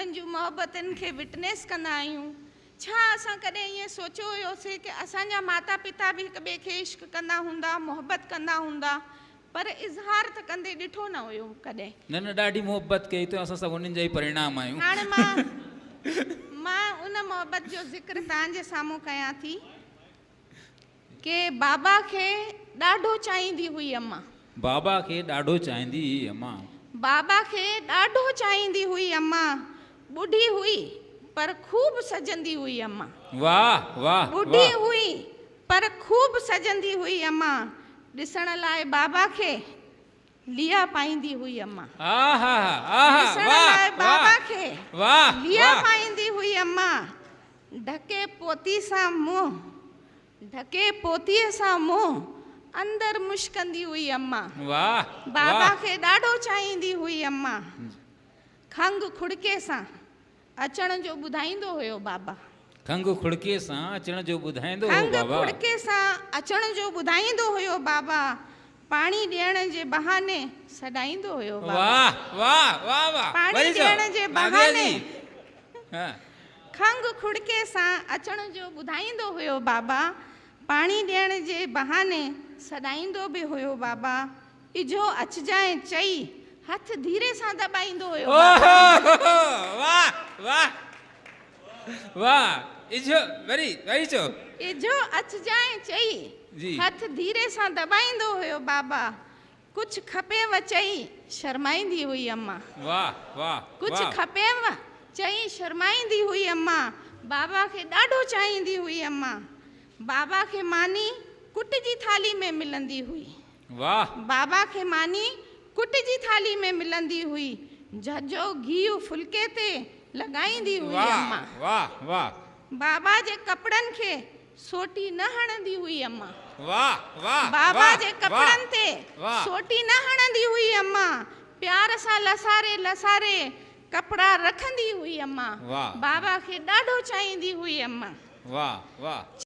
उन्हनि जूं मोहबतनि खे विटनेस कंदा आहियूं। छा असां कॾहिं ईअं सोचियो हुयोसीं कि असांजा माता पिता बि हिक ॿिए खे इश्क कंदा हूंदा, मोहबत कंदा हूंदा, पर इज़हार त कंदे ॾिठो न हुयो कॾहिं। न न ॾाढी मोहबत कई तो असां सभु उन्हनि जा ई परिणाम आहियूं। हाणे मां उन मोहबत जो ज़िक्र तव्हांजे साम्हूं कयां थी कि बाबा खे ॾाढो चाहींदी हुई अम्मा। बाबा खे ॾाढो चाहींदी हुई अम्मा। बाबा खे ॾाढो चाहींदी हुई अम्मा। ॿुढी हुई पर खूब सजंदी हुई अम्मा। वाह वाह। ॿुढी हुई पर खूब सजंदी हुई अम्मा। ॾिसण लाइ बाबा खे लिया पाईंदी हुई अम्मा। ॾिसण लाइ बाबा खे लिया पाईंदी हुई अम्मा। ढके पोतीअ सां मुंहुं अंदर मुश्कंदी हुई अम्मा। बाबा खे ॾाढो चाहींदी हुई अम्मा। खंघ खुड़के सां अचण जो ॿुधाईंदो हुयो बाबा। खंघ खुड़के सां अचण जो ॿुधाईंदो हो खंघ बाबा। खुड़के सां अचण जो ॿुधाईंदो हुयो बाबा। पाणी ॾियण जे बहाने सॾाईंदो हुयो बाबा। वाह वाह वाह वाह। पाणी ॾियण जे बहाने खंघ खुड़के सां अचण जो ॿुधाईंदो हुयो बाबा। पाणी ॾियण जे बहाने सॾाईंदो बि हुयो बाबा। इजो अचजांइ चई हथ धीरे सां दॿाईंदो हुयो बाबा। वाह वाह वाह। इजो इजो अचजांइ चई हथ धीरे सां दॿाईंदो हुयो बाबा। कुछ खपेव चई शर्माईंदी हुई अम्मा। वाह वाह। कुछ खपेव चई शर्माईंदी हुई अम्मा। बाबा खे ॾाढो चाहींदी हुई अम्मा। बाबा खे मानी कुट जी थाली में मिलंदी हुई। वाह। बाबा खे मानी कुट जी थाली में मिलंदी हुई। झझो घीउ फुल्के ते लॻाईंदी हुई अम्मा। वाह वाह। बाबा जे कपड़नि खे सोटी न हणंदी हुई अम्मा। वाह वाह। बाबा जे कपड़नि ते सोटी न हणंदी हुई अम्मा। प्यार सां लसारे लसारे कपड़ा रखंदी हुई अम्मा। बाबा खे ॾाढो चाहींदी हुई अम्मा। वाह वाह।